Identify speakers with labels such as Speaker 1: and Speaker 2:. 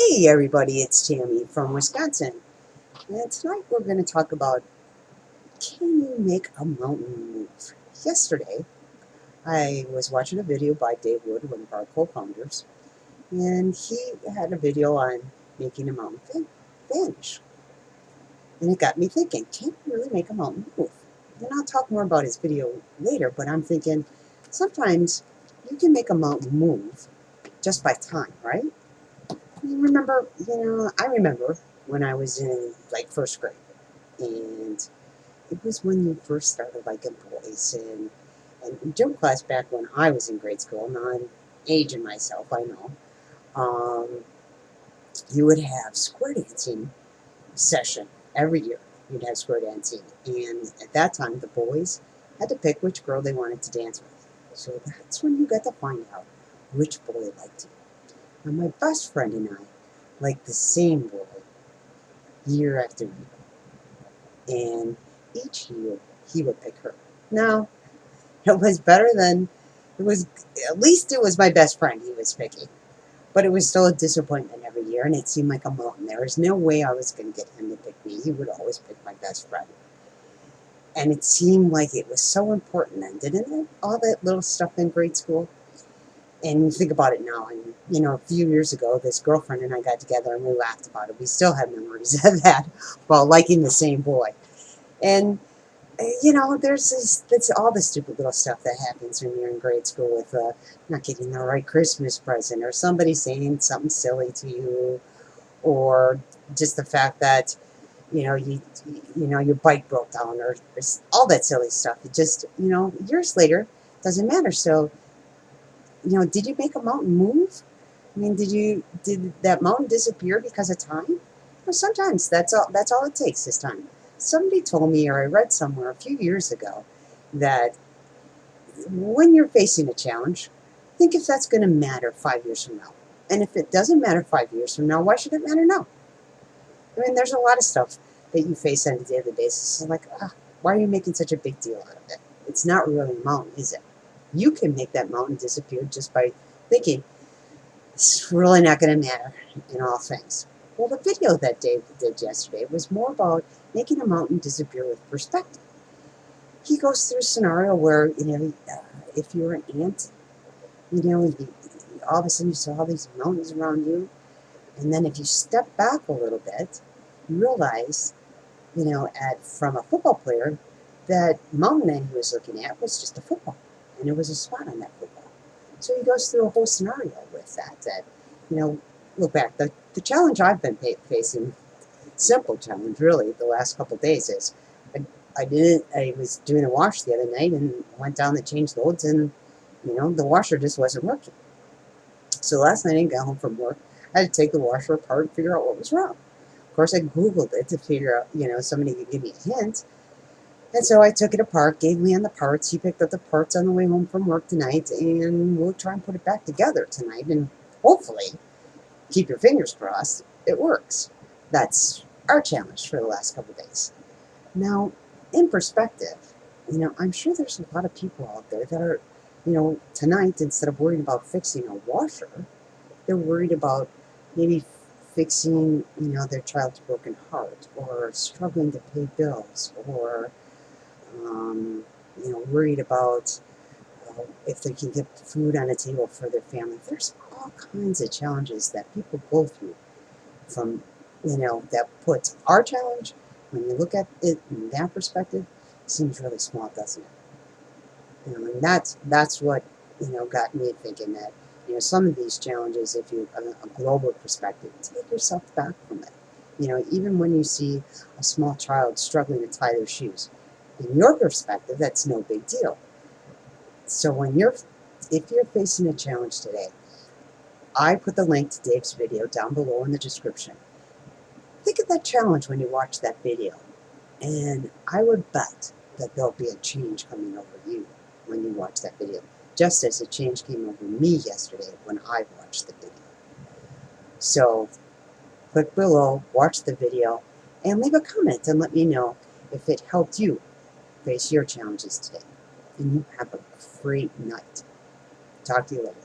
Speaker 1: Hey everybody, it's Tammy from Wisconsin. And tonight we're going to talk about, can you make a mountain move? Yesterday I was watching a video by Dave Wood, one of our co-founders, and he had a video on making a mountain vanish. And it got me thinking, can you really make a mountain move? And I'll talk more about his video later, but I'm thinking sometimes you can make a mountain move just by time, right? I remember when I was in like first grade, and it was when you first started liking boys, and in gym class back when I was in grade school. Now I'm aging myself, I know. Um, you would have square dancing session every year. You'd have square dancing, and at that time the boys had to pick which girl they wanted to dance with. So that's when you got to find out which boy liked you. And my best friend and I liked the same boy year after year. And each year he would pick her. Now, it was better than, it was, at least it was my best friend he was picking. But it was still a disappointment every year, and it seemed like a mountain. There was no way I was going to get him to pick me. He would always pick my best friend. And it seemed like it was so important then, didn't it? All that little stuff in grade school. And you think about it now, and a few years ago, this girlfriend and I got together and we laughed about it. We still have memories of that, while liking the same boy. And there's that's all the stupid little stuff that happens when you're in grade school with not getting the right Christmas present, or somebody saying something silly to you, or just the fact that your bike broke down, or all that silly stuff. It just years later doesn't matter. So did you make a mountain move? I mean, did that mountain disappear because of time? Well, sometimes that's all it takes is time. Somebody told me, or I read somewhere a few years ago, that when you're facing a challenge, think if that's going to matter 5 years from now. And if it doesn't matter 5 years from now, why should it matter now? I mean, there's a lot of stuff that you face on a daily basis. It's like, why are you making such a big deal out of it? It's not really a mountain, is it? You can make that mountain disappear just by thinking, it's really not going to matter in all things. Well, the video that Dave did yesterday was more about making a mountain disappear with perspective. He goes through a scenario where, if you're an ant, all of a sudden you saw all these mountains around you, and then if you step back a little bit, you realize, from a football player, that mountain that he was looking at was just a football, and there was a spot on that football. So he goes through a whole scenario with that, look back, the challenge I've been facing, simple challenge really, the last couple of days is, I was doing a wash the other night and went down to change loads, and, the washer just wasn't working. So last night I got home from work, I had to take the washer apart and figure out what was wrong. Of course, I Googled it to figure out, somebody could give me a hint. And so I took it apart, gave Leon the parts. He picked up the parts on the way home from work tonight, and we'll try and put it back together tonight. And hopefully, keep your fingers crossed, it works. That's our challenge for the last couple of days. Now, in perspective, I'm sure there's a lot of people out there that are, tonight, instead of worrying about fixing a washer, they're worried about maybe fixing, their child's broken heart, or struggling to pay bills, or worried about if they can get food on the table for their family. There's all kinds of challenges that people go through from, that puts our challenge, when you look at it in that perspective, seems really small, doesn't it? And that's what, got me thinking that, some of these challenges, if you, a global perspective, take yourself back from it. Even when you see a small child struggling to tie their shoes, in your perspective, that's no big deal. So if you're facing a challenge today, I put the link to Dave's video down below in the description. Think of that challenge when you watch that video, and I would bet that there'll be a change coming over you when you watch that video, just as a change came over me yesterday when I watched the video. So click below, watch the video, and leave a comment and let me know if it helped you face your challenges today. And you have a great night. Talk to you later.